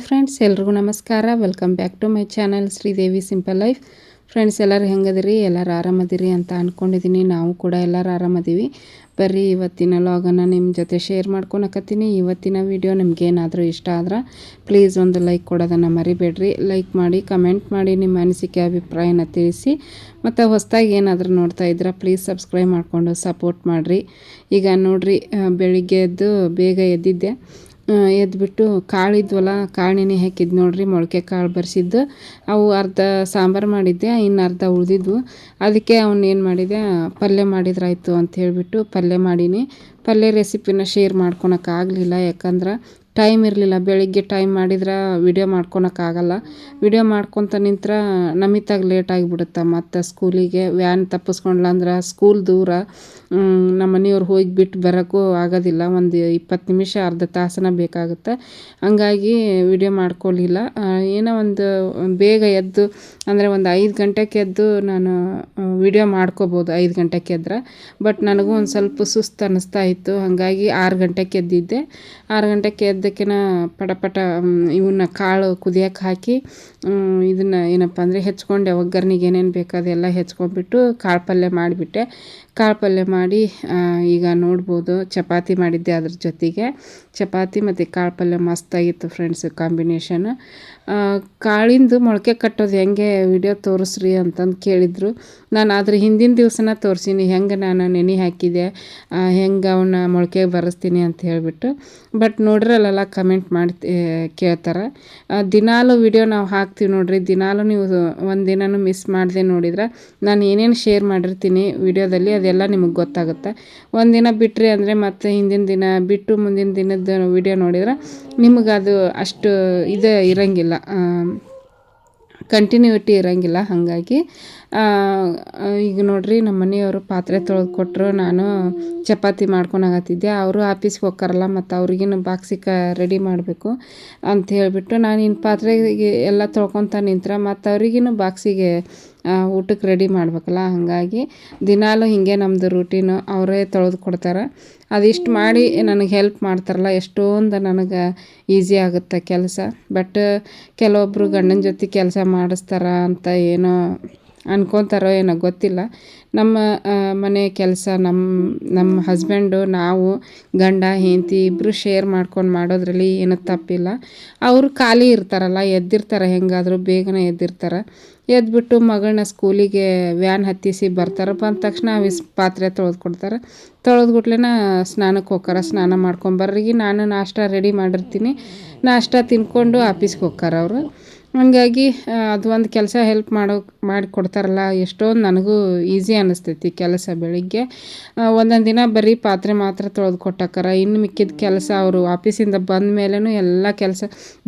Friends, ಎಲ್ರಿಗೂ ನಮಸ್ಕಾರ. Welcome back to my channel Sridevi simple life. Friends, ಎಲ್ಲರೂ ಹೆಂಗದಿರಿ? ಎಲ್ಲರೂ ಆರಾಮದಿರಿ ಅಂತ ಅಂದ್ಕೊಂಡಿದ್ದೀನಿ. ನಾವು ಕೂಡ ಎಲ್ಲರೂ ಆರಾಮದೀವಿ. ಬರ್ರಿ ಇವತ್ತಿನ ಲಾಗನ್ನು ನಿಮ್ಮ ಜೊತೆ ಶೇರ್ ಮಾಡ್ಕೊಳಕತ್ತೀನಿ. ಇವತ್ತಿನ ವಿಡಿಯೋ ನಿಮ್ಗೇನಾದರೂ ಇಷ್ಟ ಆದ್ರೆ ಪ್ಲೀಸ್ ಒಂದು ಲೈಕ್ ಕೊಡೋದನ್ನು ಮರಿಬೇಡ್ರಿ. ಲೈಕ್ ಮಾಡಿ, ಕಮೆಂಟ್ ಮಾಡಿ, ನಿಮ್ಮ ಅನಿಸಿಕೆ ಅಭಿಪ್ರಾಯನ ತಿಳಿಸಿ. ಮತ್ತು ಹೊಸದಾಗಿ ಏನಾದರೂ ನೋಡ್ತಾ ಇದ್ರೆ ಪ್ಲೀಸ್ ಸಬ್ಸ್ಕ್ರೈಬ್ ಮಾಡಿಕೊಂಡು ಸಪೋರ್ಟ್ ಮಾಡಿರಿ. ಈಗ ನೋಡಿರಿ, ಬೆಳಿಗ್ಗೆ ಎದ್ದು ಬೇಗ ಎದ್ದಿದ್ದೆ. ಎದ್ಬಿಟ್ಟು ಕಾಳಿದ್ವಲ್ಲ, ಕಾಳು ನೆನೆ ಹಾಕಿದ್ದು ನೋಡ್ರಿ, ಮೊಳಕೆ ಕಾಳು ಬರ್ಸಿದ್ದು. ಅವು ಅರ್ಧ ಸಾಂಬಾರು ಮಾಡಿದ್ದೆ, ಇನ್ನು ಅರ್ಧ ಉಳಿದಿದ್ವು. ಅದಕ್ಕೆ ಏನು ಮಾಡಿದೆ, ಪಲ್ಯ ಮಾಡಿದ್ರಾಯ್ತು ಅಂತ ಹೇಳಿಬಿಟ್ಟು ಪಲ್ಯ ಮಾಡೀನಿ. ಪಲ್ಯ ರೆಸಿಪಿನ ಶೇರ್ ಮಾಡ್ಕೊಳಕ್ಕಾಗಲಿಲ್ಲ, ಯಾಕಂದ್ರೆ ಟೈಮ್ ಇರಲಿಲ್ಲ. ಬೆಳಿಗ್ಗೆ ಟೈಮ್ ಮಾಡಿದ್ರೆ ವಿಡಿಯೋ ಮಾಡ್ಕೊಳಕ್ಕಾಗಲ್ಲ. ವಿಡಿಯೋ ಮಾಡ್ಕೊತ ನಿಂತ್ರೆ ನಮಿತಾಗ ಲೇಟ್ ಆಗಿಬಿಡುತ್ತೆ. ಮತ್ತು ಸ್ಕೂಲಿಗೆ ವ್ಯಾನ್ ತಪ್ಪಿಸ್ಕೊಂಡ್ಲಂದ್ರೆ ಸ್ಕೂಲ್ ದೂರ, ನಮ್ಮ ಮನೆಯವ್ರು ಹೋಗಿ ಬಿಟ್ಟು ಬರೋಕ್ಕೂ ಆಗೋದಿಲ್ಲ. ಒಂದು 20 ನಿಮಿಷ ಅರ್ಧ ತಾಸನ ಬೇಕಾಗುತ್ತೆ. ಹಂಗಾಗಿ ವಿಡಿಯೋ ಮಾಡ್ಕೊಳ್ಳಿಲ್ಲ. ಏನೋ ಒಂದು ಬೇಗ ಎದ್ದು ಅಂದರೆ ಒಂದು 5 ಗಂಟೆಗೆ ಎದ್ದು ನಾನು ವಿಡಿಯೋ ಮಾಡ್ಕೋಬೋದು, 5 ಗಂಟೆಗೆ ಎದ್ರೆ. ಬಟ್ ನನಗೂ ಒಂದು ಸ್ವಲ್ಪ ಸುಸ್ತು ಅನ್ನಿಸ್ತಾ ಇತ್ತು. ಹಾಗಾಗಿ 6 ಗಂಟೆಗೆ ಎದ್ದಿದ್ದೆ. 6 ಗಂಟೆಗೆ ಎದ್ದಕ್ಕಿನ ಪಟ ಇವನ್ನ ಕಾಳು ಕುದಿಯೋಕೆ ಹಾಕಿ ಇದನ್ನು ಏನಪ್ಪ ಅಂದರೆ ಹೆಚ್ಕೊಂಡೆ. ಒಗ್ಗರ್ನಿಗೆ ಏನೇನು ಬೇಕು ಅದೆಲ್ಲ ಹೆಚ್ಕೊಂಡ್ಬಿಟ್ಟು ಕಾಳು ಪಲ್ಯ ಮಾಡಿಬಿಟ್ಟೆ. ಕಾಳು ಪಲ್ಯ ಮಾಡಿ ಈಗ ನೋಡ್ಬೋದು ಚಪಾತಿ ಮಾಡಿದ್ದೆ. ಅದ್ರ ಜೊತೆಗೆ ಚಪಾತಿ ಮತ್ತು ಕಾಳು ಪಲ್ಯ ಮಸ್ತಾಗಿತ್ತು ಫ್ರೆಂಡ್ಸ್, ಕಾಂಬಿನೇಷನ್. ಕಾಳಿಂದು ಮೊಳಕೆ ಕಟ್ಟೋದು ಹೆಂಗೆ ವಿಡಿಯೋ ತೋರಿಸ್ರಿ ಅಂತಂದು ಕೇಳಿದರು. ನಾನು ಅದ್ರ ಹಿಂದಿನ ದಿವಸನ ತೋರಿಸೀನಿ, ಹೆಂಗೆ ನಾನು ನೆನೆ ಹಾಕಿದೆ, ಹೆಂಗೆ ಅವನ್ನ ಮೊಳಕೆ ಬರೆಸ್ತೀನಿ ಅಂತ ಹೇಳಿಬಿಟ್ಟು. ಬಟ್ ನೋಡ್ರಲ್ಲ, ಕಮೆಂಟ್ ಮಾಡಿ ಕೇಳ್ತಾರೆ. ದಿನಾಲು ವಿಡಿಯೋ ನಾವು ಹಾಕ್ತೀವಿ ನೋಡ್ರಿ. ದಿನಾಲು ನೀವು ಒಂದಿನನೂ ಮಿಸ್ ಮಾಡದೆ ನೋಡಿದ್ರೆ ನಾನು ಏನೇನು ಶೇರ್ ಮಾಡಿರ್ತೀನಿ ವಿಡಿಯೋದಲ್ಲಿ ಅದೆಲ್ಲ ನಿಮಗೆ ಗೊತ್ತಾಗುತ್ತೆ. ಒಂದಿನ ಬಿಟ್ಟರೆ ಅಂದರೆ ಮತ್ತೆ ಹಿಂದಿನ ದಿನ ಬಿಟ್ಟು ಮುಂದಿನ ದಿನದ ವಿಡಿಯೋ ನೋಡಿದ್ರೆ ನಿಮಗೆ ಅದು ಅಷ್ಟು ಇದು ಇರೋಂಗಿಲ್ಲ, ಕಂಟಿನ್ಯೂಟಿ ಇರೋಂಗಿಲ್ಲ. ಹಾಗಾಗಿ ಈಗ ನೋಡ್ರಿ, ನಮ್ಮ ಮನೆಯವರು ಪಾತ್ರೆ ತೊಳೆದು ಕೊಟ್ಟರು. ನಾನು ಚಪಾತಿ ಮಾಡ್ಕೊಳಕತ್ತಿದ್ದೆ. ಅವರು ಆಫೀಸ್ಗೆ ಹೋಗ್ತಾರಲ್ಲ, ಮತ್ತು ಅವ್ರಿಗಿನ್ನು ಬಾಕ್ಸಿಗೆ ರೆಡಿ ಮಾಡಬೇಕು ಅಂತ ಹೇಳಿಬಿಟ್ಟು ನಾನು ಇನ್ನು ಪಾತ್ರೆಗೆ ಎಲ್ಲ ತೊಳ್ಕೊತ ನಿಂತ್ರೆ ಮತ್ತು ಅವ್ರಿಗಿನ್ನು ಬಾಕ್ಸಿಗೆ ಊಟಕ್ಕೆ ರೆಡಿ ಮಾಡ್ಬೇಕಲ್ಲ. ಹಾಗಾಗಿ ದಿನಾಲೂ ಹೀಗೆ ನಮ್ಮದು ರೂಟೀನು. ಅವರೇ ತೊಳೆದು ಕೊಡ್ತಾರೆ. ಅದಿಷ್ಟು ಮಾಡಿ ನನಗೆ ಹೆಲ್ಪ್ ಮಾಡ್ತಾರಲ್ಲ, ಎಷ್ಟೊಂದು ನನಗೆ ಈಸಿ ಆಗುತ್ತೆ ಕೆಲಸ. ಬಟ್ ಕೆಲವೊಬ್ಬರು ಗಂಡನ ಜೊತೆ ಕೆಲಸ ಮಾಡಿಸ್ತಾರ ಅಂತ ಏನೋ ಅನ್ಕೊತಾರೋ ಏನೋ ಗೊತ್ತಿಲ್ಲ. ನಮ್ಮ ಮನೆ ಕೆಲಸ ನಮ್ಮ ಹಸ್ಬೆಂಡು, ನಾವು ಗಂಡ ಹೆಂಡತಿ ಇಬ್ಬರು ಶೇರ್ ಮಾಡ್ಕೊಂಡು ಮಾಡೋದ್ರಲ್ಲಿ ಏನೂ ತಪ್ಪಿಲ್ಲ. ಅವರು ಖಾಲಿ ಇರ್ತಾರಲ್ಲ, ಎದ್ದಿರ್ತಾರೆ, ಹೆಂಗಾದರೂ ಬೇಗನೆ ಎದ್ದಿರ್ತಾರೆ. ಎದ್ಬಿಟ್ಟು ಮಗಳನ್ನ ಸ್ಕೂಲಿಗೆ ವ್ಯಾನ್ ಹತ್ತಿಸಿ ಬರ್ತಾರೆ. ಬಂದ ತಕ್ಷಣ ಪಾತ್ರೆ ತೊಳೆದು ಕೊಡ್ತಾರೆ. ತೊಳೆದ್ಬಿಟ್ಲೆನ ಸ್ನಾನಕ್ಕೆ ಹೋಗ್ತಾರೆ. ಸ್ನಾನ ಮಾಡ್ಕೊಂಬರ್ರಿಗೆ ನಾನು ನಾಷ್ಟ ರೆಡಿ ಮಾಡಿರ್ತೀನಿ. ನಾಷ್ಟ ತಿನ್ಕೊಂಡು ಆಫೀಸ್ಗೆ ಹೋಗ್ತಾರೆ ಅವರು. ಹಾಗಾಗಿ ಅದು ಒಂದು ಕೆಲಸ ಹೆಲ್ಪ್ ಮಾಡಿ ಕೊಡ್ತಾರಲ್ಲ, ಎಷ್ಟೊಂದು ನನಗೂ ಈಸಿ ಅನ್ನಿಸ್ತೈತಿ ಕೆಲಸ. ಬೆಳಿಗ್ಗೆ ಒಂದೊಂದು ದಿನ ಬರೀ ಪಾತ್ರೆ ಮಾತ್ರ ತೊಳೆದು ಕೊಟ್ಟಾಕಾರ. ಇನ್ನು ಮಿಕ್ಕಿದ ಕೆಲಸ ಅವರು ಆಫೀಸಿಂದ ಬಂದ ಮೇಲೂ ಎಲ್ಲ ಕೆಲಸ,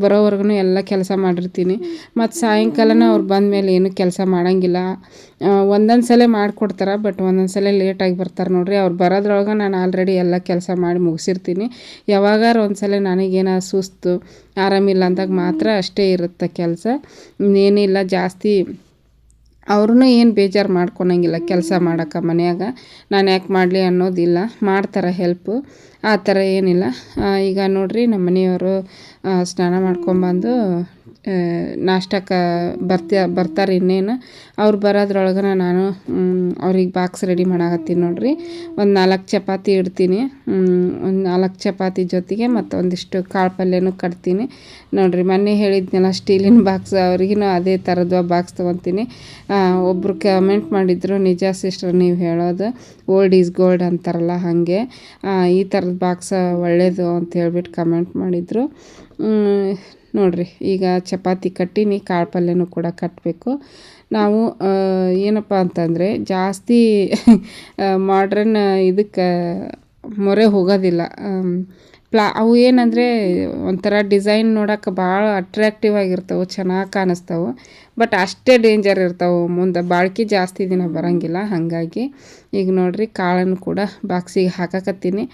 ಬರೋವರೆಗೂ ಎಲ್ಲ ಕೆಲಸ ಮಾಡಿರ್ತೀನಿ. ಮತ್ತು ಸಾಯಂಕಾಲನ ಅವ್ರು ಬಂದ ಮೇಲೆ ಏನೂ ಕೆಲಸ ಮಾಡೋಂಗಿಲ್ಲ. ಒಂದೊಂದು ಸಲ ಮಾಡಿಕೊಡ್ತಾರೆ, ಬಟ್ ಒಂದೊಂದು ಸಲ ಲೇಟಾಗಿ ಬರ್ತಾರೆ ನೋಡಿರಿ. ಅವ್ರು ಬರೋದ್ರೊಳಗೆ ನಾನು ಆಲ್ರೆಡಿ ಎಲ್ಲ ಕೆಲಸ ಮಾಡಿ ಮುಗಿಸಿರ್ತೀನಿ. ಯಾವಾಗಾರು ಒಂದು ಸಲ ನನಗೇನೋ ಸುಸ್ತು, ಆರಾಮಿಲ್ಲ ಅಂದಾಗ ಮಾತ್ರ ಅಷ್ಟೇ ಇರುತ್ತೆ ಕೆಲಸ. ಏನಿಲ್ಲ ಜಾಸ್ತಿ. ಅವ್ರೂ ಏನು ಬೇಜಾರು ಮಾಡ್ಕೊಳಂಗಿಲ್ಲ ಕೆಲಸ ಮಾಡೋಕೆ ಮನ್ಯಾಗ. ನಾನು ಯಾಕೆ ಮಾಡಲಿ ಅನ್ನೋದಿಲ್ಲ, ಮಾಡ್ತಾರೆ ಹೆಲ್ಪು, ಆ ಥರ ಏನಿಲ್ಲ. ಈಗ ನೋಡಿರಿ, ನಮ್ಮ ಮನೆಯವರು ಸ್ನಾನ ಮಾಡ್ಕೊಂಬಂದು ನಾಷ್ಟಕ್ಕೆ ಬರ್ತಾರೆ. ಇನ್ನೇನು ಅವ್ರು ಬರೋದ್ರೊಳಗೆ ನಾನು ಅವ್ರಿಗೆ ಬಾಕ್ಸ್ ರೆಡಿ ಮಾಡಾಕತ್ತೀನಿ ನೋಡಿರಿ. ಒಂದು 4 ಚಪಾತಿ ಇಡ್ತೀನಿ. ಒಂದು 4 ಚಪಾತಿ ಜೊತೆಗೆ ಮತ್ತು ಒಂದಿಷ್ಟು ಕಾಳು ಪಲ್ಯನೂ ಕಟ್ತೀನಿ ನೋಡಿರಿ. ಮೊನ್ನೆ ಹೇಳಿದ್ನಲ್ಲ ಸ್ಟೀಲಿನ ಬಾಕ್ಸ್, ಅವ್ರಿಗೂ ಅದೇ ಥರದ್ದು ಬಾಕ್ಸ್ ತೊಗೊತೀನಿ. ಒಬ್ಬರು ಕಮೆಂಟ್ ಮಾಡಿದ್ರು, ನಿಜ ಸಿಸ್ಟರ್ ನೀವು ಹೇಳೋದು, ಓಲ್ಡ್ ಈಸ್ ಗೋಲ್ಡ್ ಅಂತಾರಲ್ಲ, ಹಾಗೆ ಈ ಥರದ ಬಾಕ್ಸ್ ಒಳ್ಳೆಯದು ಅಂತ ಹೇಳ್ಬಿಟ್ಟು ಕಮೆಂಟ್ ಮಾಡಿದರು ನೋಡಿರಿ. ಈಗ ಚಪಾತಿ ಕಟ್ಟೀನಿ, ಕಾಳು ಪಲ್ಯನೂ ಕೂಡ ಕಟ್ಟಬೇಕು. ನಾವು ಏನಪ್ಪ ಅಂತಂದರೆ ಜಾಸ್ತಿ ಮಾಡ್ರನ್ ಇದಕ್ಕೆ ಮೊರೆ ಹೋಗೋದಿಲ್ಲ. ಅವು ಏನಂದರೆ ಒಂಥರ ಡಿಸೈನ್ ನೋಡೋಕೆ ಭಾಳ ಅಟ್ರ್ಯಾಕ್ಟಿವ್ ಆಗಿರ್ತವೆ, ಚೆನ್ನಾಗಿ ಕಾಣಿಸ್ತವೆ. ಬಟ್ ಅಷ್ಟೇ ಡೇಂಜರ್ ಇರ್ತವೆ, ಮುಂದೆ ಬಾಳ್ಕೆ ಜಾಸ್ತಿ ದಿನ ಬರೋಂಗಿಲ್ಲ. ಹಾಗಾಗಿ ಈಗ ನೋಡಿರಿ, ಕಾಳನ್ನು ಕೂಡ ಬಾಕ್ಸಿಗೆ ಹಾಕಕತ್ತೀನಿ.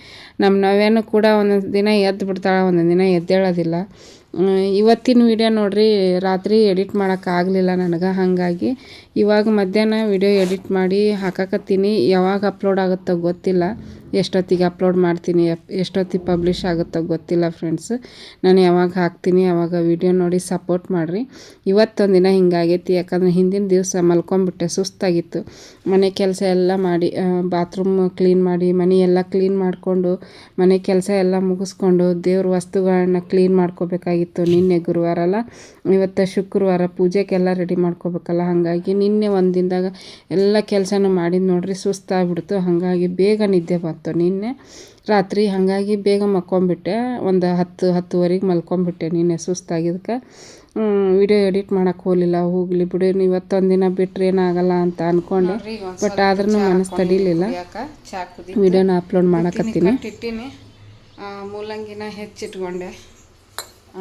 ನಮ್ಮ ನವ್ಯನೂ ಕೂಡ ಒಂದೊಂದು ದಿನ ಎದ್ದು ಬಿಡ್ತಾಳೆ, ಒಂದೊಂದು ದಿನ ಎದ್ದೇಳೋದಿಲ್ಲ. ಇವತ್ತಿನ ವಿಡಿಯೋ ನೋಡಿರಿ, ರಾತ್ರಿ ಎಡಿಟ್ ಮಾಡೋಕ್ಕಾಗಲಿಲ್ಲ ನನಗೆ. ಹಾಗಾಗಿ ಇವಾಗ ಮಧ್ಯಾಹ್ನ ವಿಡಿಯೋ ಎಡಿಟ್ ಮಾಡಿ ಹಾಕಕತ್ತೀನಿ. ಯಾವಾಗ ಅಪ್ಲೋಡ್ ಆಗುತ್ತೋ ಗೊತ್ತಿಲ್ಲ. ಎಷ್ಟೊತ್ತಿಗೆ ಅಪ್ಲೋಡ್ ಮಾಡ್ತೀನಿ, ಎಷ್ಟೊತ್ತಿಗೆ ಪಬ್ಲಿಷ್ ಆಗುತ್ತೋ ಗೊತ್ತಿಲ್ಲ ಫ್ರೆಂಡ್ಸ್. ನಾನು ಯಾವಾಗ ಹಾಕ್ತೀನಿ ಆವಾಗ ವೀಡಿಯೋ ನೋಡಿ ಸಪೋರ್ಟ್ ಮಾಡಿರಿ. ಇವತ್ತೊಂದಿನ ಹಿಂಗಾಗೈತಿ, ಯಾಕಂದರೆ ಹಿಂದಿನ ದಿವಸ ಮಲ್ಕೊಂಬಿಟ್ಟೆ, ಸುಸ್ತಾಗಿತ್ತು. ಮನೆ ಕೆಲಸ ಎಲ್ಲ ಮಾಡಿ, ಬಾತ್ರೂಮ್ ಕ್ಲೀನ್ ಮಾಡಿ, ಮನೆ ಎಲ್ಲ ಕ್ಲೀನ್ ಮಾಡಿಕೊಂಡು, ಮನೆ ಕೆಲಸ ಎಲ್ಲ ಮುಗಿಸ್ಕೊಂಡು, ದೇವ್ರ ವಸ್ತುಗಳನ್ನ ಕ್ಲೀನ್ ಮಾಡ್ಕೋಬೇಕಾಗಿತ್ತು. ನಿನ್ನೆ ಗುರುವಾರ ಅಲ್ಲ, ಇವತ್ತು ಶುಕ್ರವಾರ, ಪೂಜೆಗೆಲ್ಲ ರೆಡಿ ಮಾಡ್ಕೋಬೇಕಲ್ಲ. ಹಾಗಾಗಿ ನಿನ್ನೆ ಒಂದು ದಿನದಾಗ ಎಲ್ಲ ಕೆಲಸನೂ ಮಾಡಿದ್ದು ನೋಡ್ರಿ, ಸುಸ್ತಾಗ್ಬಿಡ್ತು. ಹಾಗಾಗಿ ಬೇಗ ನಿದ್ದೆ ಬಂತು ನಿನ್ನೆ ರಾತ್ರಿ. ಹಾಗಾಗಿ ಬೇಗ ಮಲ್ಕೊಂಬಿಟ್ಟೆ, ಒಂದು 10-10:30ಗೆ ಮಲ್ಕೊಂಬಿಟ್ಟೆ ನಿನ್ನೆ ಸುಸ್ತಾಗಿದ್ದಕ್ಕೆ. ವಿಡಿಯೋ ಎಡಿಟ್ ಮಾಡೋಕ್ಕೆ ಹೋಗಲಿಲ್ಲ. ಹೋಗಲಿ ಬಿಡು, ಇವತ್ತೊಂದು ದಿನ ಬಿಟ್ಟರೆ ಏನಾಗಲ್ಲ ಅಂತ ಅಂದ್ಕೊಂಡೆ, ಬಟ್ ಆದ್ರೂ ಮನಸ್ಸು ತಡೀಲಿಲ್ಲ. ವಿಡಿಯೋನ ಅಪ್ಲೋಡ್ ಮಾಡಕತ್ತೀನಿ. ಇಟ್ಟಿನಿ, ಮೂಲಂಗಿನ ಹೆಚ್ಚಿಟ್ಕೊಂಡೆ,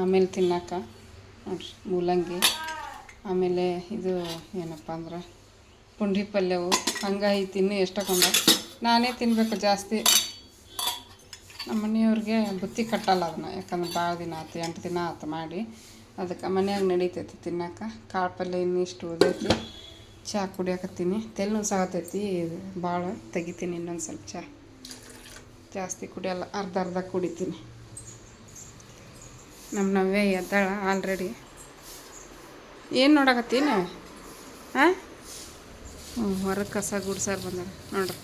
ಆಮೇಲೆ ತಿನ್ನಕ್ಕ ನೋಡ್ರಿ ಮೂಲಂಗಿ. ಆಮೇಲೆ ಇದು ಏನಪ್ಪ ಅಂದ್ರೆ ಪುಂಡಿ ಪಲ್ಯವು. ಹಂಗಾಗಿ ತಿನ್ನು ಎಷ್ಟೊಂದ ನಾನೇ ತಿನ್ನಬೇಕು ಜಾಸ್ತಿ. ನಮ್ಮ ಮನೆಯವ್ರಿಗೆ ಬುತ್ತಿ ಕಟ್ಟಲ್ಲ ಅದನ್ನು, ಯಾಕಂದ್ರೆ ಭಾಳ ದಿನ ಆಯ್ತು, 8 ದಿನ ಆಯ್ತು ಮಾಡಿ. ಅದಕ್ಕೆ ಮನ್ಯಾಗ ನಡೀತೈತಿ ತಿನ್ನೋಕೆ. ಕಾಳು ಪಲ್ಯ ಇನ್ನಿಷ್ಟು ಉಳಿದೈತಿ. ಚಹಾ ಕುಡಿಯಕತ್ತೀನಿ. ತೆಲು ಸಾಗತೈತಿ ಭಾಳ, ತೆಗಿತೀನಿ ಇನ್ನೊಂದು ಸ್ವಲ್ಪ. ಚಹಾ ಜಾಸ್ತಿ ಕುಡಿಯಲ್ಲ, ಅರ್ಧ ಕುಡಿತೀನಿ. ನಮ್ಮ ನವ್ಯ ಎದ್ದಾಳ ಆಲ್ರೆಡಿ. ಏನು ನೋಡಕತ್ತೀನಿ? ಹಾಂ, ಹೊರಗೆ ಕಸ ಗುಡ್ಸಾರು ಬಂದಾರ ನೋಡ್ರಿ.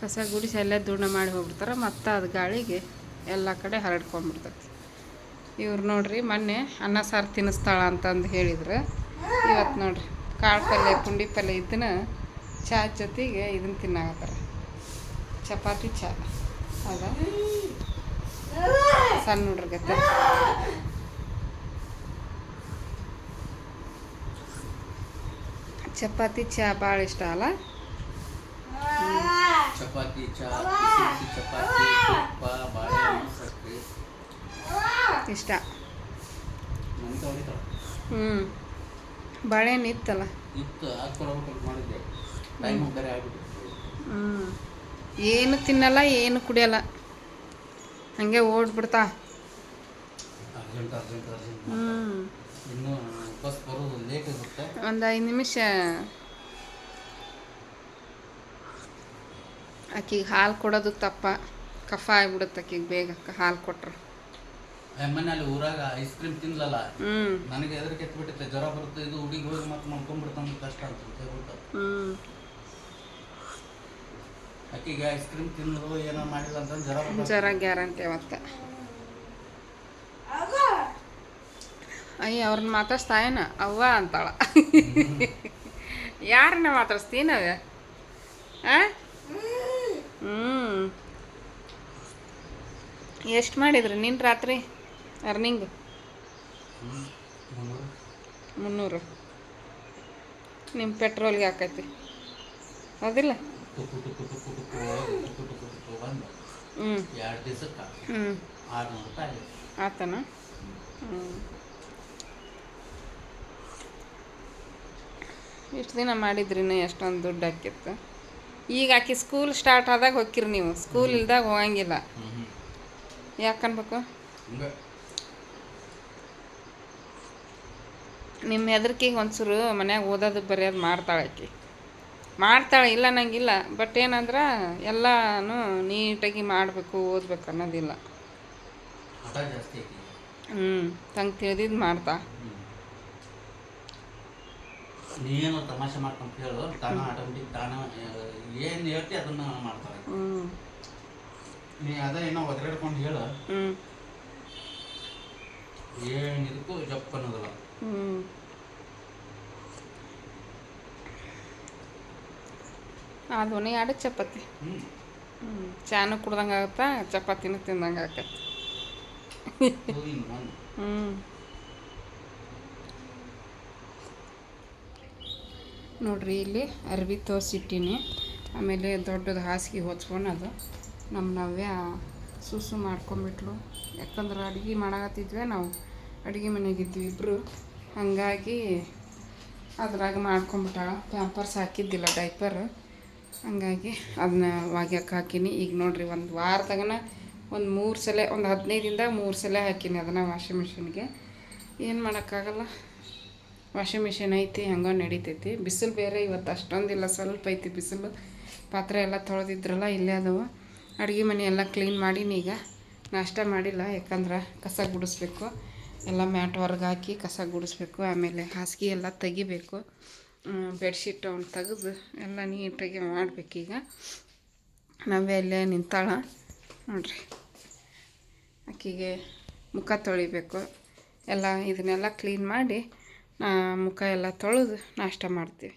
ಕಸ ಗುಡಿಸಿ ಎಲ್ಲ ಧೂಳ ಮಾಡಿ ಹೋಗ್ಬಿಡ್ತಾರೆ, ಮತ್ತು ಅದು ಗಾಳಿಗೆ ಎಲ್ಲ ಕಡೆ ಹರಡ್ಕೊಂಬಿಡ್ತೈತಿ. ಇವ್ರು ನೋಡ್ರಿ ಮೊನ್ನೆ ಅನ್ನ ಸಾರು ತಿನ್ನಿಸ್ತಾಳ ಅಂತಂದು ಹೇಳಿದ್ರು. ಇವತ್ತು ನೋಡ್ರಿ ಕಾಳು ಪಲ್ಯ ಪುಂಡಿ ಪಲ್ಯ ಇದನ್ನ ಚಹಾ ಜೊತೆಗೆ ಇದನ್ನು ತಿನ್ನಾಕತ್ತಾರ, ಚಪಾತಿ ಚಹಾ. ಹೌದಾ, ಸಣ್ಣ ಹುಡ್ರಿಗೆ ಚಪಾತಿ ಚಹಾ ಭಾಳ ಇಷ್ಟ ಅಲ್ಲ? ಚಪಾತಿ ಚಹಾ, ಚಪಾತಿ ತುಪ್ಪ, ಬಾಳೆಹಣ್ಣು, ಸಕ್ಕರೆ ಇಷ್ಟ. ಬಾಳೆಹಣ್ಣು ಇತ್ತಲ್ಲ, ಏನು ತಿನ್ನಲ್ಲ, ಏನು ಕುಡಿಯಲ್ಲ, ಹಂಗೆ ಓಡ್ಬಿಡ್ತಾ. ಒಂದು 5 ನಿಮಿಷ ಆಕಿಗೆ ಹಾಲು ಕೊಡೋದು ತಪ್ಪ, ಕಫ ಆಗಿಬಿಡುತ್ತೆ ಆಕಿಗೆ ಬೇಗ ಹಾಲು ಕೊಟ್ರೆ. ಮನೇಲಿ ಊರಾಗ ಐಸ್ ಕ್ರೀಮ್ ತಿನ್ಲಲ್ಲ, ನನಗೆ ಎದ್ರ ಕೆತ್ಬಿಟ್ಟಿತ್ತೆ, ಜ್ವರ ಬರುತ್ತೆ, ಇದು ಹುಡುಗಿ ಹೋಗಿ ಮತ್ತೆ ಮಾಡ್ಕೊಂಡ್ಬಿಡ್ತಾನೆ, ಕಷ್ಟ ಅಂತ. ಆಕಿಗೆ ಐಸ್ ಕ್ರೀಮ್ ತಿನ್ನೋದು ಏನೋ ಮಾಡಿಲ್ಲ ಅಂತ ಜ್ವರ ಗ್ಯಾರಂಟಿ ಅವತ್ತ. ಅಯ್ಯ, ಅವ್ರನ್ನ ಮಾತಾಡ್ಸ್ತಾಯೇನ ಅವ್ವ ಅಂತಾಳ. ಯಾರನ್ನ ಮಾತಾಡ್ಸ್ತೀನವ? ಎಷ್ಟು ಮಾಡಿದ್ರಿ ನಿನ್ನ ರಾತ್ರಿ ಅರ್ನಿಂಗ್? 300. ನಿಮ್ಮ ಪೆಟ್ರೋಲ್ಗೆ ಹಾಕೈತಿ ಹೌದಿಲ್ಲ? ಆತನ. ಇಷ್ಟು ದಿನ ಮಾಡಿದ್ರಿನ ಎಷ್ಟೊಂದು ದುಡ್ಡು ಹಾಕಿತ್ತು. ಈಗ ಆಕಿ ಸ್ಕೂಲ್ ಸ್ಟಾರ್ಟ್ ಆದಾಗ ಹೋಗಿರಿ ನೀವು, ಸ್ಕೂಲ್ ಇಲ್ದಾಗ ಹೋಗಂಗಿಲ್ಲ. ಯಾಕನ್ಬೇಕು? ನಿಮ್ಮ ಹೆದರಿಕೆಗೆ ಒಂಚೂರು ಮನ್ಯಾಗ ಓದೋದು ಬರೆಯೋದು ಮಾಡ್ತಾಳೆ ಆಕಿ, ಮಾಡ್ತಾಳೆ, ಇಲ್ಲ ನಂಗಿಲ್ಲ. ಬಟ್ ಏನಂದ್ರೆ ಎಲ್ಲನೂ ನೀಟಾಗಿ ಮಾಡಬೇಕು, ಓದ್ಬೇಕು ಅನ್ನೋದಿಲ್ಲ. ತಂಗೆ ತಿಳಿದಿದ್ದು ಮಾಡ್ತಾ. ನೀನು ತಮಾಷೆ ಮಾಡ್ಕೊಂತ ಹೇಳು, ತಾನು ಆಟೋಮೆಟಿಕ್ ತಾನು ಏನು ಹೇಳ್ತಿ ಅದನ್ನ ಮಾಡ್ತಾಳೆ. ನೀ ಅದ ಏನೋ ಒದರಾಡ್ಕೊಂಡು ಹೇಳು, ಏನಿದಕ್ಕೂ ಜಪ್ ಅನ್ನೋದಲ್ಲ. ಅದು 2 ಚಪಾತಿ. ಚಾನು ಕುಡ್ದಂಗೆ ಆಗುತ್ತಾ, ಚಪಾತಿನೂ ತಿಂದಂಗೆ ಆಕೈತಿ. ನೋಡ್ರಿ, ಇಲ್ಲಿ ಅರ್ಬಿ ತೋರಿಸಿಟ್ಟಿನಿ. ಆಮೇಲೆ ದೊಡ್ಡದು ಹಾಸಿಗೆ ಹೊಚ್ಕೊಳೋದು. ನಮ್ಮ ನವ್ಯ ಸುಸು ಮಾಡ್ಕೊಂಬಿಟ್ಲು. ಯಾಕಂದ್ರೆ ಅಡುಗೆ ಮಾಡಕತ್ತಿದ್ವಿ, ನಾವು ಅಡುಗೆ ಮನೆಗಿದ್ವಿ ಇಬ್ಬರು. ಹಾಗಾಗಿ ಅದ್ರಾಗ ಮಾಡ್ಕೊಂಬಿಟ್ಟಾಳ. Pampers ಹಾಕಿದ್ದಿಲ್ಲ, diaper. ಹಂಗಾಗಿ ಅದನ್ನ ಒಗ್ಯಕ್ಕೆ ಹಾಕೀನಿ. ಈಗ ನೋಡ್ರಿ, ಒಂದು ವಾರದಾಗನ ಒಂದು 3 ಸಲ, ಒಂದು 15 ದಿನದಾಗ 3 ಸಲ ಹಾಕೀನಿ ಅದನ್ನು ವಾಷಿಂಗ್ ಮಿಷಿನ್ಗೆ. ಏನು ಮಾಡೋಕ್ಕಾಗಲ್ಲ, ವಾಷಿಂಗ್ ಮಿಷಿನ್ ಐತಿ, ಹಂಗೆ ನಡೀತೈತಿ. ಬಿಸಿಲು ಬೇರೆ ಇವತ್ತು ಅಷ್ಟೊಂದಿಲ್ಲ, ಸ್ವಲ್ಪ ಐತಿ ಬಿಸಿಲು. ಪಾತ್ರೆ ಎಲ್ಲ ತೊಳೆದಿದ್ರಲ್ಲ ಇಲ್ಲೇ ಅದಾವ. ಅಡುಗೆ ಮನೆ ಎಲ್ಲ ಕ್ಲೀನ್ ಮಾಡೀನಿ. ಈಗ ನಾಷ್ಟ ಮಾಡಿಲ್ಲ, ಯಾಕಂದ್ರೆ ಕಸ ಗುಡಿಸ್ಬೇಕು. ಎಲ್ಲ ಮ್ಯಾಟ್ ಹೊರಗೆ ಹಾಕಿ ಕಸ ಗುಡಿಸ್ಬೇಕು. ಆಮೇಲೆ ಹಾಸಿಗೆ ಎಲ್ಲ ತೆಗಿಬೇಕು. ಬೆಡ್ಶೀಟ್ ಅವ್ನು ತೆಗೆದು ಎಲ್ಲ ನೀಟಾಗಿ ಮಾಡಬೇಕೀಗ. ನಾವೇ ಅಲ್ಲೇ ನಿಂತಾಳ ನೋಡ್ರಿ. ಆಕೆಗೆ ಮುಖ ತೊಳಿಬೇಕು. ಎಲ್ಲ ಇದನ್ನೆಲ್ಲ ಕ್ಲೀನ್ ಮಾಡಿ ಮುಖ ಎಲ್ಲ ತೊಳೆದು ನಾಷ್ಟ ಮಾಡ್ತೀವಿ.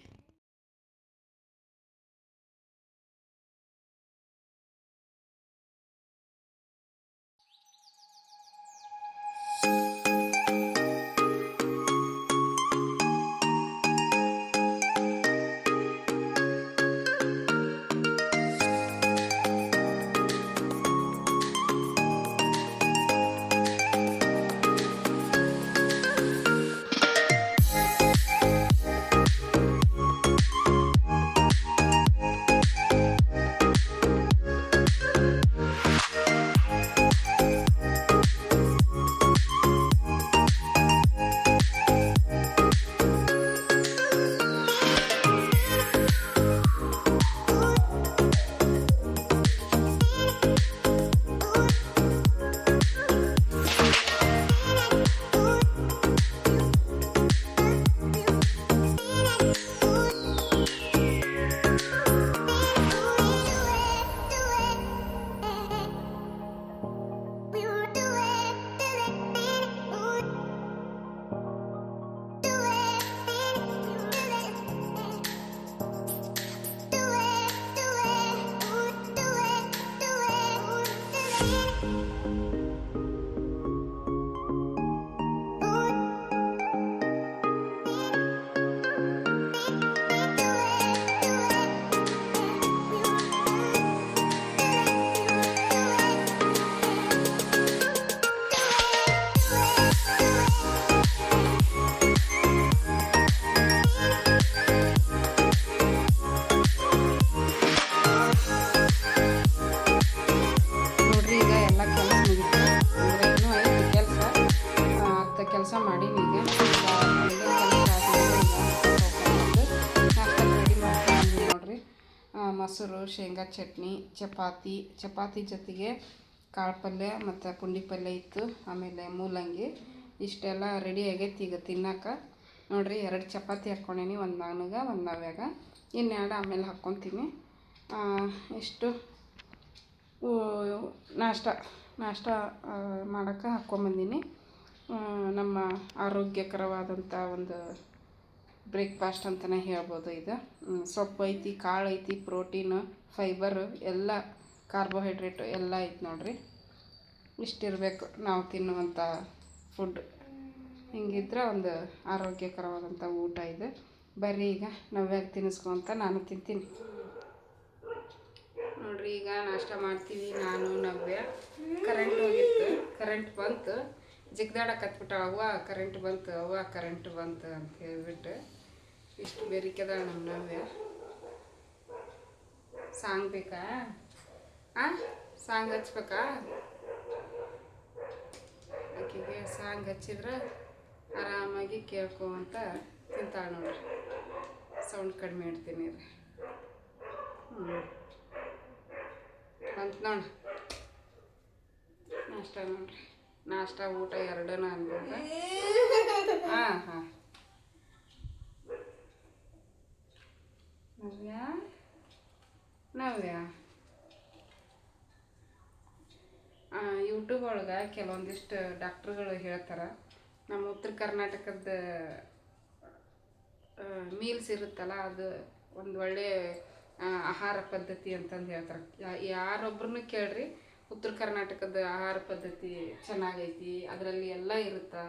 ಕೆಲಸ ಮಾಡೀನಿ. ಈಗ ರೆಡಿ ಮಾಡ್ತೀನಿ ನೋಡ್ರಿ. ಮೊಸರು, ಶೇಂಗಾ ಚಟ್ನಿ, ಚಪಾತಿ ಜೊತೆಗೆ ಕಾಳು ಪಲ್ಯ ಮತ್ತು ಪುಂಡಿ ಪಲ್ಯ ಇತ್ತು. ಆಮೇಲೆ ಮೂಲಂಗಿ ಇಷ್ಟೆಲ್ಲ ರೆಡಿ ಆಗೈತಿ ಈಗ ತಿನ್ನಕ್ಕೆ. ನೋಡಿರಿ, 2 ಚಪಾತಿ ಹಾಕ್ಕೊಂಡೀನಿ, ಒಂದು ನನಗೆ ಒಂದು ನವ್ಯಾಗ. ಇನ್ನೆರಡು ಆಮೇಲೆ ಹಾಕ್ಕೊತೀನಿ. ಇಷ್ಟು ನಾಷ್ಟ ಮಾಡೋಕ್ಕೆ ಹಾಕ್ಕೊಂಬಂದೀನಿ. ನಮ್ಮ ಆರೋಗ್ಯಕರವಾದಂಥ ಒಂದು ಬ್ರೇಕ್ಫಾಸ್ಟ್ ಅಂತಲೇ ಹೇಳ್ಬೋದು ಇದು. ಸೊಪ್ಪು ಐತಿ, ಕಾಳು ಐತಿ, ಪ್ರೋಟೀನು, ಫೈಬರು ಎಲ್ಲ, ಕಾರ್ಬೋಹೈಡ್ರೇಟು ಎಲ್ಲ ಐತಿ ನೋಡ್ರಿ. ಇಷ್ಟಿರಬೇಕು ನಾವು ತಿನ್ನುವಂಥ ಫುಡ್. ಹಿಂಗಿದ್ರೆ ಒಂದು ಆರೋಗ್ಯಕರವಾದಂಥ ಊಟ ಇದು. ಬರ್ರಿ ಈಗ ನವ್ಯಾಗ ತಿನ್ನಿಸ್ಕೊಂತ ನಾನು ತಿಂತೀನಿ ನೋಡ್ರಿ. ಈಗ ನಾಷ್ಟ ಮಾಡ್ತೀವಿ ನಾನು ನವ್ಯ. ಕರೆಂಟ್ ಹೋಗಿತ್ತು, ಕರೆಂಟ್ ಬಂತು. ಜಿಗ್ದಾಡಕತ್ಬಿಟ್ಟ, ಅವ್ವ ಕರೆಂಟ್ ಬಂತು ಅಂತ ಹೇಳ್ಬಿಟ್ಟು ಇಷ್ಟು ಬೆರಿಕೆದ ನಮ್ಮ ನವ್ಯ. ಸಾಂಗ್ ಬೇಕಾ? ಸಾಂಗ್ ಹಚ್ಬೇಕಾ? ಆಕೆಗೆ ಸಾಂಗ್ ಹಚ್ಚಿದ್ರೆ ಆರಾಮಾಗಿ ಕೇಳ್ಕೊಂತ ತಿಂತಾಳೆ ನೋಡ್ರಿ. ಸೌಂಡ್ ಕಡಿಮೆ ಇಡ್ತೀನಿ ರೀ. ಬಂತು ನೋಡಿ ನಾಷ್ಟ. ನೋಡ್ರಿ, ನಾಷ್ಟ ಊಟ ಎರಡೂ ಅನ್ಬೋದು. ಹಾಂ ನವ್ಯ ಯೂಟ್ಯೂಬ್ ಒಳಗೆ ಕೆಲವೊಂದಿಷ್ಟು ಡಾಕ್ಟ್ರುಗಳು ಹೇಳ್ತಾರೆ, ನಮ್ಮ ಉತ್ತರ ಕರ್ನಾಟಕದ ಮೀಲ್ಸ್ ಇರುತ್ತಲ್ಲ, ಅದು ಒಂದು ಒಳ್ಳೆ ಆಹಾರ ಪದ್ಧತಿ ಅಂತಂದು ಹೇಳ್ತಾರೆ. ಯಾರೊಬ್ರನ್ನೂ ಕೇಳ್ರಿ, ಉತ್ತರ ಕರ್ನಾಟಕದ ಆಹಾರ ಪದ್ಧತಿ ಚೆನ್ನಾಗೈತಿ, ಅದರಲ್ಲಿ ಎಲ್ಲ ಇರುತ್ತೆ.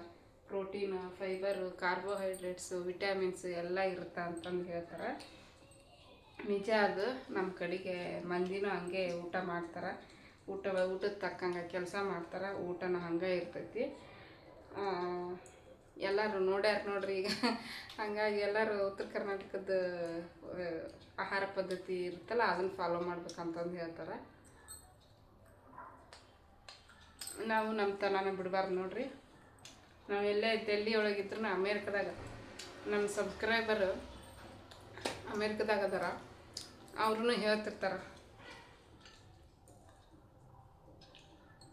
ಪ್ರೋಟೀನು, ಫೈಬರು, ಕಾರ್ಬೋಹೈಡ್ರೇಟ್ಸು, ವಿಟಮಿನ್ಸು ಎಲ್ಲ ಇರುತ್ತೆ ಅಂತಂದು ಹೇಳ್ತಾರೆ. ನಿಜ ಅದು. ನಮ್ಮ ಕಡೆಗೆ ಮಂದಿನೂ ಹಂಗೆ ಊಟ ಮಾಡ್ತಾರೆ. ಊಟದ ತಕ್ಕಂಗೆ ಕೆಲಸ ಮಾಡ್ತಾರೆ. ಊಟನ ಹಂಗೆ ಇರ್ತೈತಿ. ಎಲ್ಲರೂ ನೋಡ್ಯಾರ ನೋಡ್ರಿ ಈಗ. ಹಂಗಾಗಿ ಎಲ್ಲರೂ ಉತ್ತರ ಕರ್ನಾಟಕದ ಆಹಾರ ಪದ್ಧತಿ ಇರುತ್ತಲ್ಲ, ಅದನ್ನು ಫಾಲೋ ಮಾಡ್ಬೇಕಂತಂದು ಹೇಳ್ತಾರೆ. ನಾವು ನಮ್ಮ ತನನ ಬಿಡಬಾರ್ದು ನೋಡ್ರಿ. ನಾವು ಎಲ್ಲೇ ಡೆಲ್ಲಿ ಒಳಗಿದ್ರು, ಅಮೇರಿಕದಾಗ ನಮ್ಮ ಸಬ್ಸ್ಕ್ರೈಬರು ಅಮೇರಿಕದಾಗ ಅದಾರ. ಅವ್ರೂ ಹೇಳ್ತಿರ್ತಾರೆ,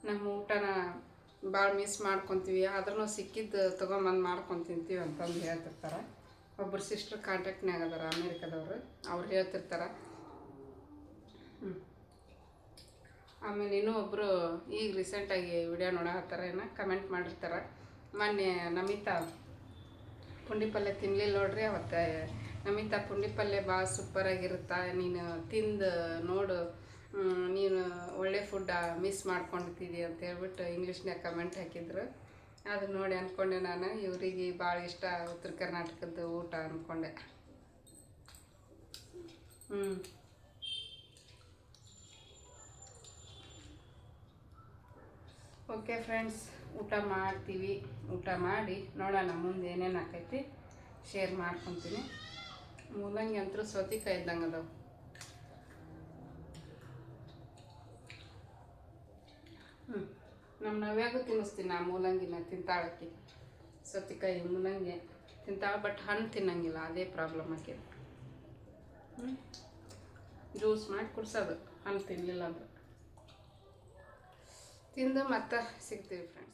ನಮ್ಮ ಊಟನ ಭಾಳ ಮಿಸ್ ಮಾಡ್ಕೊತೀವಿ, ಆದ್ರೂ ಸಿಕ್ಕಿದ್ದು ತೊಗೊಂಬಂದು ಮಾಡ್ಕೊಂಡು ತಿಂತೀವಿ ಅಂತಂದು ಹೇಳ್ತಿರ್ತಾರೆ. ಒಬ್ಬರು ಸಿಸ್ಟ್ರ್ ಕಾಂಟ್ಯಾಕ್ಟ್ನಾಗ ಅದಾರ ಅಮೇರಿಕಾದವರು, ಅವ್ರು ಹೇಳ್ತಿರ್ತಾರೆ. ಆಮೇಲೆ ಇನ್ನೂ ಒಬ್ಬರು ಈಗ ರೀಸೆಂಟಾಗಿ ವಿಡಿಯೋ ನೋಡಕತ್ತಾರ, ಏನೋ ಕಮೆಂಟ್ ಮಾಡಿರ್ತಾರೆ. ಮೊನ್ನೆ ನಮಿತಾ ಪುಂಡಿ ಪಲ್ಯ ತಿನ್ನಲಿಲ್ಲ ನೋಡ್ರಿ, ಅವತ್ತು ನಮಿತಾ ಪುಂಡಿ ಪಲ್ಯ ಭಾಳ ಸೂಪರಾಗಿರುತ್ತಾ, ನೀನು ತಿಂದು ನೋಡು, ನೀನು ಒಳ್ಳೆ ಫುಡ್ ಮಿಸ್ ಮಾಡ್ಕೊಂಡಿದ್ದೀವಿ ಅಂತ ಹೇಳ್ಬಿಟ್ಟು ಇಂಗ್ಲೀಷ್ನಾಗ ಕಮೆಂಟ್ ಹಾಕಿದ್ರು. ಅದು ನೋಡಿ ಅಂದ್ಕೊಂಡೆ ನಾನು, ಇವರಿಗೆ ಭಾಳ ಇಷ್ಟ ಉತ್ತರ ಕರ್ನಾಟಕದ ಊಟ ಅಂದ್ಕೊಂಡೆ. ಓಕೆ ಫ್ರೆಂಡ್ಸ್, ಊಟ ಮಾಡ್ತೀವಿ. ಊಟ ಮಾಡಿ ನೋಡೋಣ ಮುಂದೆ ಏನೇನು ಆಕೈತಿ ಶೇರ್ ಮಾಡ್ಕೊತೀನಿ. ಮೂಲಂಗಿ ಅಂತೂ ಸೌತೆಕಾಯಿ ಇದ್ದಂಗೆ ಅದಾವೆ. ನಮ್ಮ ನವ್ಯಾಗೂ ತಿನ್ನಿಸ್ತೀನಿ, ಆ ಮೂಲಂಗಿನ ತಿಂತಾಳಕ್ಕೆ. ಸೌತೆಕಾಯಿ ಮೂಲಂಗಿ ತಿಂತಾಳೆ, ಬಟ್ ಹಣ್ಣು ತಿನ್ನಂಗಿಲ್ಲ, ಅದೇ ಪ್ರಾಬ್ಲಮ್ ಆಕೆ. ಜ್ಯೂಸ್ ಮಾಡಿ ಕುಡ್ಸೋದು, ಹಣ್ಣು ತಿನ್ನಲಿಲ್ಲ ಅಂದ್ರೆ. ತಿಂದು ಮತ್ತೆ ಸಿಗ್ತೀವಿ ಫ್ರೆಂಡ್ಸ್.